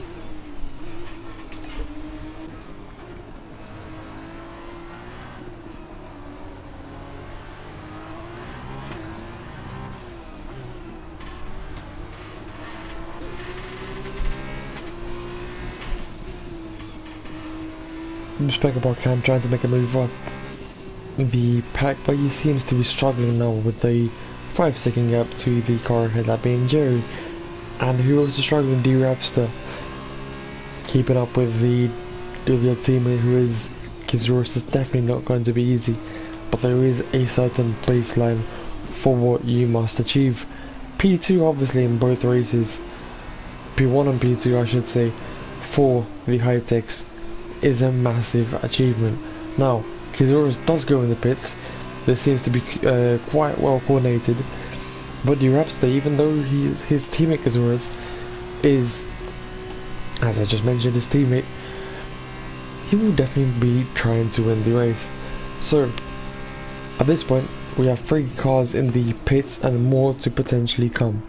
Respect about Cam trying to make a move up the pack, but he seems to be struggling now with the 5-second gap to the car ahead, that being Jerry, and who also struggling D-Rapster, keeping up with the teammate who is Kizuris is definitely not going to be easy, but there is a certain baseline for what you must achieve. P2 obviously in both races, P1 and P2 I should say, for the high techs is a massive achievement. Now, Kizuris does go in the pits. This seems to be quite well coordinated. But D-Rapster, even though his teammate Kizuris is, as I just mentioned, his teammate, he will definitely be trying to win the race. So, at this point, we have 3 cars in the pits and more to potentially come.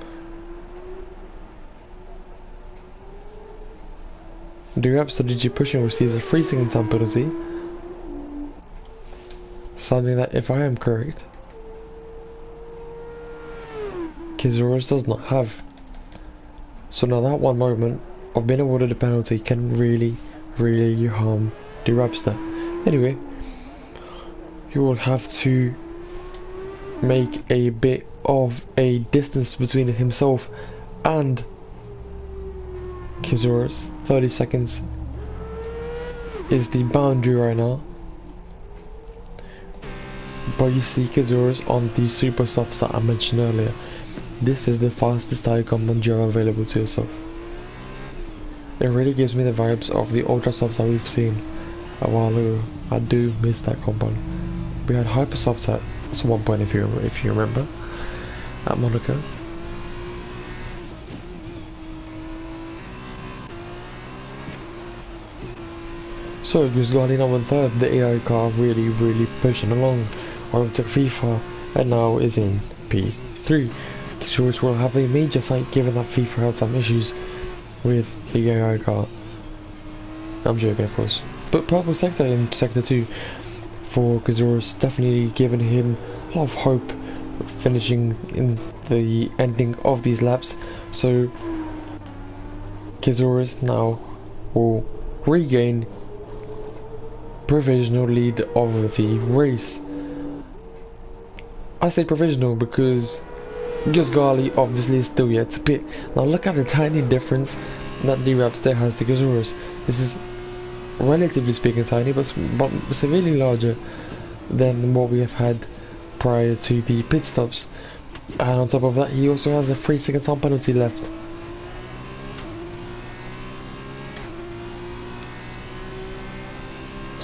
D-Rapster DG pushing receives a 3-second time penalty. Something that, if I am correct, Kizuris does not have. So now that one moment of being awarded a penalty can really harm D-Rapster. Anyway, you will have to make a bit of a distance between himself and Kizuris. 30 seconds is the boundary right now. But you see Kizuris on the super softs that I mentioned earlier. This is the fastest tire compound you have available to yourself. It really gives me the vibes of the ultra softs that we've seen a while ago. I do miss that compound. We had hyper softs at one point, if you remember, at Monaco. So Ghali now in third, the AI car really pushing along. Overtook FIFA and now is in P3. Kizuris will have a major fight given that FIFA had some issues with the AI car. I'm joking, of course. But purple sector in sector 2 for Kizuris, definitely giving him a lot of hope finishing in the ending of these laps. So Kizuris now will regain provisional lead of the race. I say provisional because Ghali obviously is still yet to pit. Now look at the tiny difference that D-Rapster has to Kizuris. This is relatively speaking tiny, but severely larger than what we have had prior to the pit stops. And on top of that, he also has a 3-second time penalty left.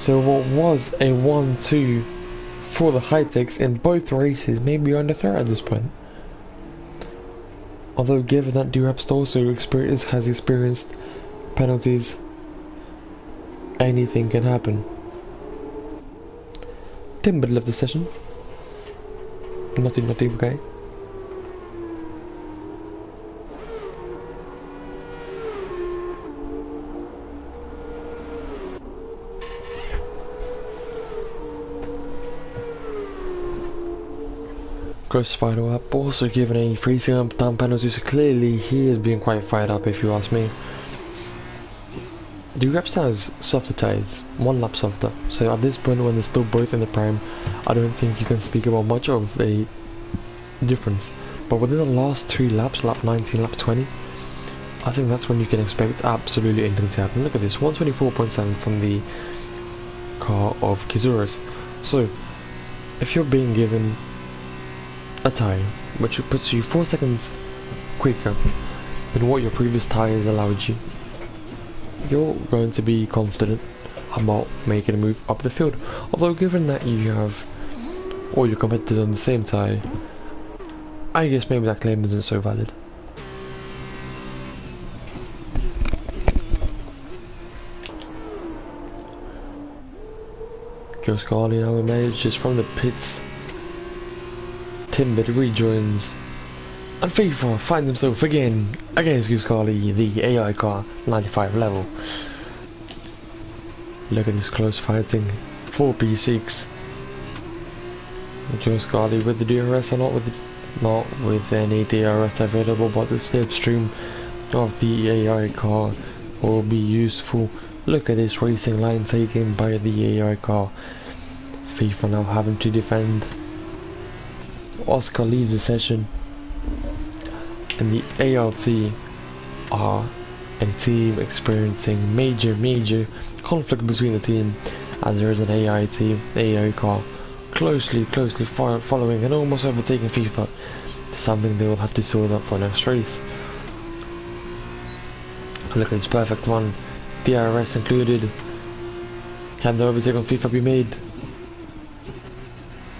So what was a 1-2 for the high-techs in both races may be under threat at this point. Although given that Durapst also has experienced penalties, anything can happen. Timber left the session. Nothing, okay. Ghost fired up, also given a freezing time penalty, so clearly he is being quite fired up if you ask me. Durapst has softer tyres, 1 lap softer, so at this point when they're still both in the prime, I don't think you can speak about much of a difference. But within the last 3 laps, lap 19, lap 20, I think that's when you can expect absolutely anything to happen. Look at this, 124.7 from the car of Kizuras. So, if you're being given a tyre which puts you 4 seconds quicker than what your previous tyres allowed you, you're going to be confident about making a move up the field. Although given that you have all your competitors on the same tyre, I guess maybe that claim isn't so valid. Joe Scarlett now emerges from the pits. Timbit rejoins, and FIFA finds himself again against Guscali, the AI car, 95 level. Look at this close fighting, 4p6. Joe Scarlett with the DRS or not with any DRS available, but the slipstream of the AI car will be useful. Look at this racing line taken by the AI car. FIFA now having to defend. Oscar leaves the session, and the ALT are a team experiencing major conflict between the team, as there is an AI team, AI car, closely following and almost overtaking FIFA. Something they will have to sort out for next race. Look at this perfect run, DRS included. Can the overtake on FIFA be made?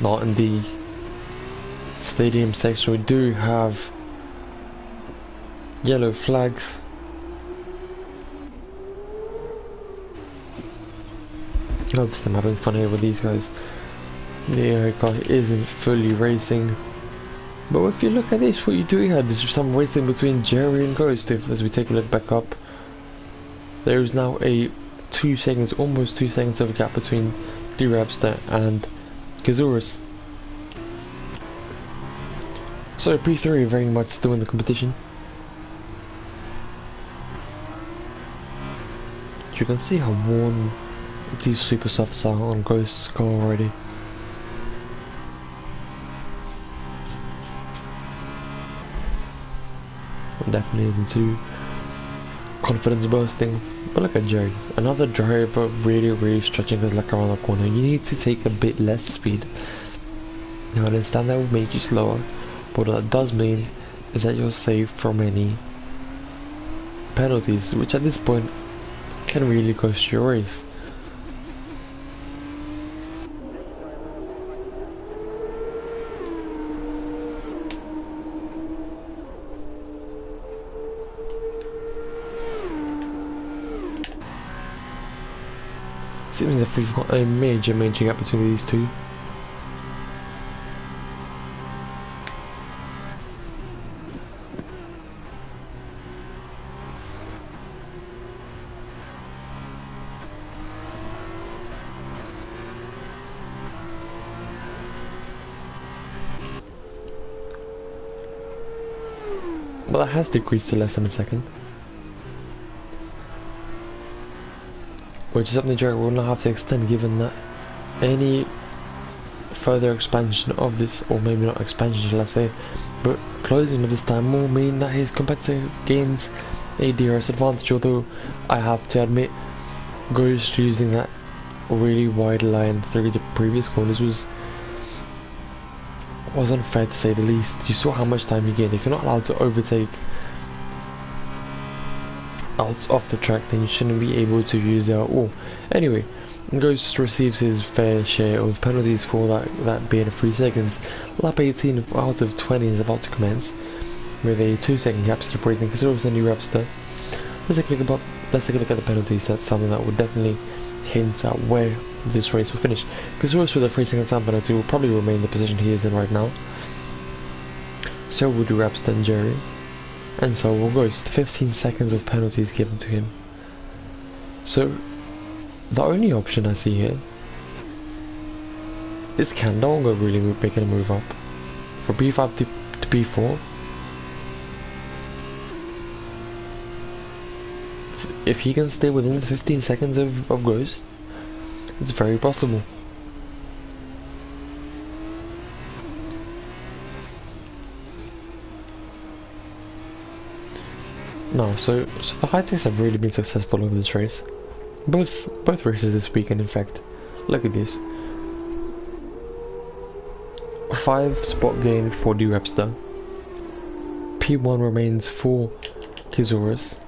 Not in the stadium section. We do have yellow flags. Obviously I'm having fun here with these guys. The AI car isn't fully racing, but if you look at this, what you do have is some racing between Jerry and Ghost. As we take a look back up, there is now a 2 seconds, almost 2 seconds of a gap between Durapster and Kazuris. So P3 very much still in the competition. You can see how worn these super softs are on Ghost's car already. It definitely isn't too confidence bursting. But look at Jerry, another driver really stretching his luck around the corner. You need to take a bit less speed. Now I understand that will make you slower, but what that does mean is that you're safe from any penalties, which at this point can really cost you a race. Seems as if we've got a major gap between these two. But that has decreased to less than a second, which is something Jerry will not have to extend, given that any further expansion of this, or maybe not expansion shall I say, but closing of this time will mean that his competitor gains a DRS advantage, although I have to admit Ghost using that really wide line through the previous corners was unfair to say the least. You saw how much time he gained. If you're not allowed to overtake out off the track, then you shouldn't be able to use it at all. Anyway, Ghost receives his fair share of penalties for that being 3 seconds. Lap 18 out of 20 is about to commence, with a 2-second gap separating Kazorus and New Rapster. Let's take a look at the penalties. That's something that would definitely hint at where this race will finish. Kazorus with a 3-second time penalty will probably remain in the position he is in right now. So will New Rapster and Jerry. And so will Ghost. 15 seconds of penalties given to him. So the only option I see here is Candongo really making a move up for P5 to P4. If he can stay within the 15 seconds of Ghost, it's very possible. No, so the high techs have really been successful over this race. Both races this weekend, in fact. Look at this. 5 spot gain for D-Rapster. P1 remains for Kazorus.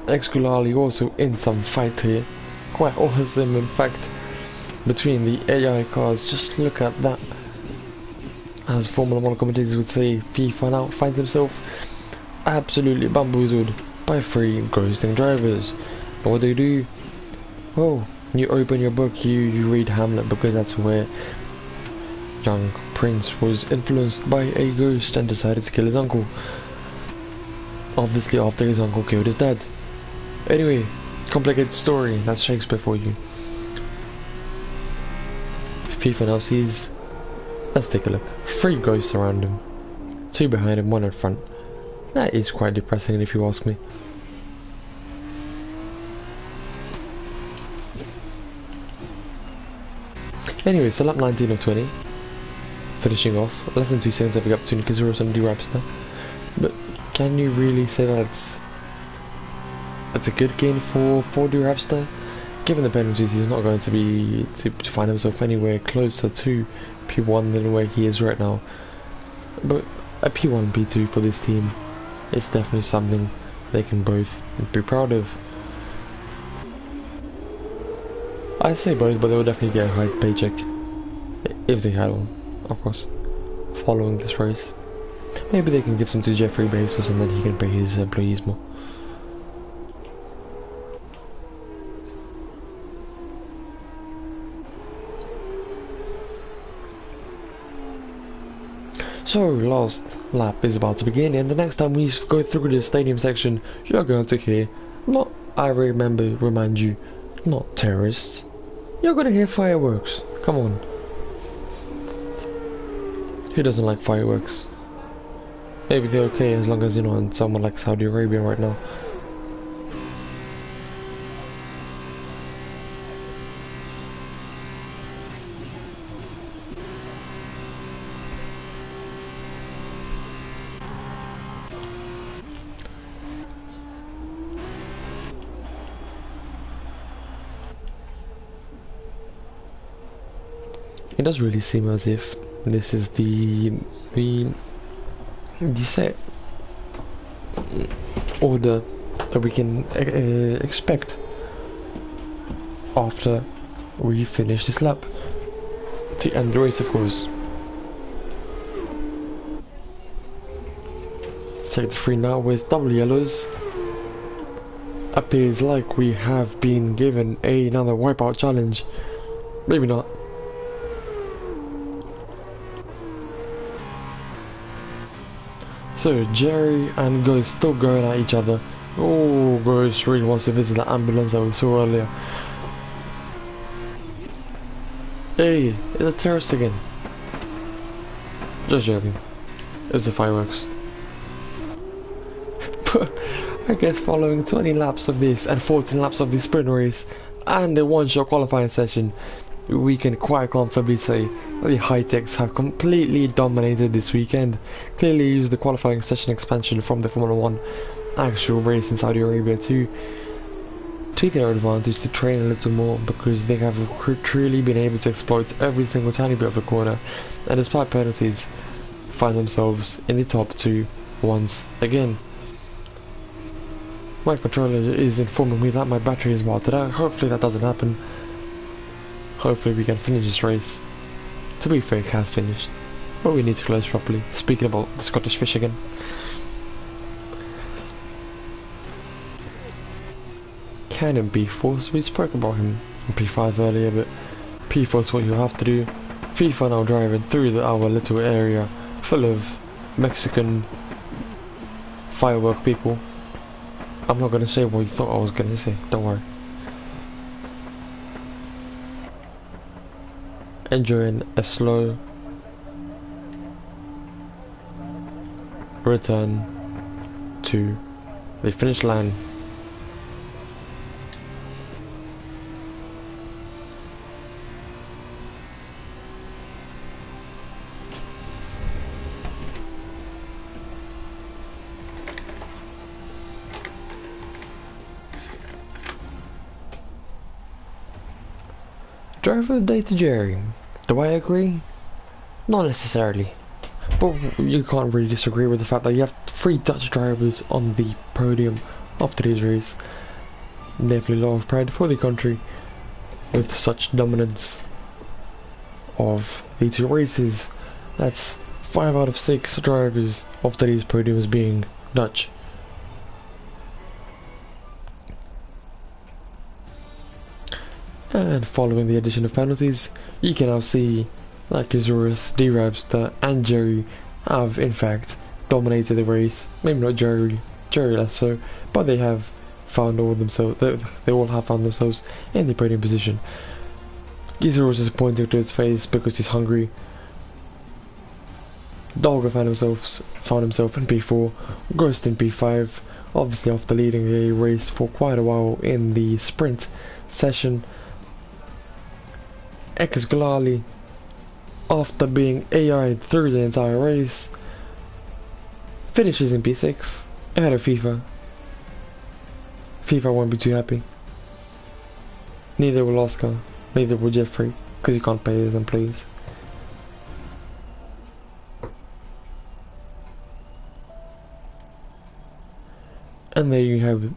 Exculali also in some fight here. Quite awesome, in fact, between the AI cars. Just look at that. As Formula 1 commentators would say, FIFA now finds himself absolutely bamboozled by 3 ghosting drivers. And what do? Well, you open your book, you read Hamlet, because that's where young Prince was influenced by a ghost and decided to kill his uncle. Obviously after his uncle killed his dad. Anyway, complicated story, that's Shakespeare for you. FIFA now sees, let's take a look, 3 ghosts around him. 2 behind him, 1 in front. That is quite depressing if you ask me. Anyway, so lap 19 of 20. Finishing off, less than 2 seconds of a gap between Kazorus and D-Rapster. But can you really say that's a good gain for D-Rapster? Given the penalties, he's not going to be to find himself anywhere closer to P1 than where he is right now. But a P1 and P2 for this team, it's definitely something they can both be proud of. I'd say both, but they would definitely get a high paycheck if they had one, of course, following this race. Maybe they can give some to Jeffrey Bezos and then he can pay his employees more. So, last lap is about to begin, and the next time we go through the stadium section, you're going to hear, remind you, not terrorists. You're gonna hear fireworks. Come on. Who doesn't like fireworks? Maybe they're okay as long as you're not in somewhere like Saudi Arabia right now. It does really seem as if this is the set order that we can expect after we finish this lap to end the race, of course. Sector 3 now with double yellows. Appears like we have been given another wipeout challenge. Maybe not. So Jerry and Ghost still going at each other. Oh, Ghost really wants to visit the ambulance that we saw earlier. Hey, it's a terrorist again. Just joking. It's the fireworks. But I guess following 20 laps of this and 14 laps of the sprint race and a one-shot qualifying session, we can quite comfortably say that the high-techs have completely dominated this weekend. Clearly used the qualifying session expansion from the Formula 1 actual race in Saudi Arabia to their advantage, to train a little more, because they have truly been able to exploit every single tiny bit of the corner, and despite penalties, find themselves in the top 2 once again. My controller is informing me that my battery is melted out. Hopefully that doesn't happen. Hopefully we can finish this race. To be fair, it has finished. But we need to close properly. Speaking about the Scottish fish again. Cannon P4, we spoke about him in P5 earlier, but P4 is what you have to do. FIFA now driving through our little area full of Mexican firework people. I'm not going to say what you thought I was going to say, don't worry. Enjoying a slow return to the finish line. Driver of the day to Jerry. Do I agree? Not necessarily. But you can't really disagree with the fact that you have 3 Dutch drivers on the podium of today's race. Definitely a lot of pride for the country with such dominance of the 2 races. That's 5 out of 6 drivers of today's podiums being Dutch. And following the addition of penalties, you can now see that Kazurus, D-Ravster and Jerry have in fact dominated the race. Maybe not Jerry less so, but they have found all themselves. They all have found themselves in the podium position. Kazurus is pointing to his face because he's hungry. Dolga found himself in P4, Ghost in P5, obviously after leading a race for quite a while in the sprint session. Ex-Galali, after being AI'd through the entire race, finishes in P6 ahead of FIFA. FIFA won't be too happy. Neither will Oscar, neither will Jeffrey, because he can't pay his employees. And there you have it.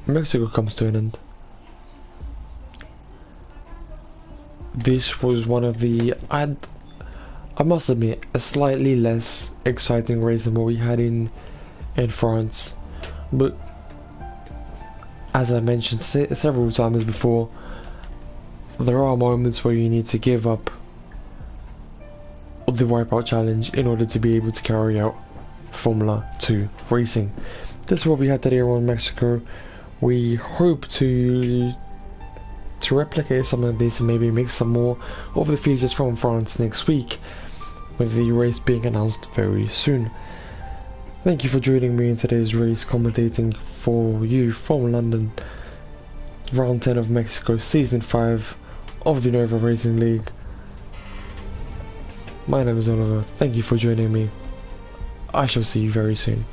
Mexico comes to an end. This was one of the, I must admit, a slightly less exciting race than what we had in France, but as I mentioned several times before, there are moments where you need to give up the Wipeout Challenge in order to be able to carry out Formula 2 racing. This is what we had today around Mexico. We hope to replicate some of this and maybe make some more of the features from France next week, with the race being announced very soon. Thank you for joining me in today's race, commentating for you from London, round 10 of Mexico, season 5 of the Nova Racing League. My name is Oliver, thank you for joining me. I shall see you very soon.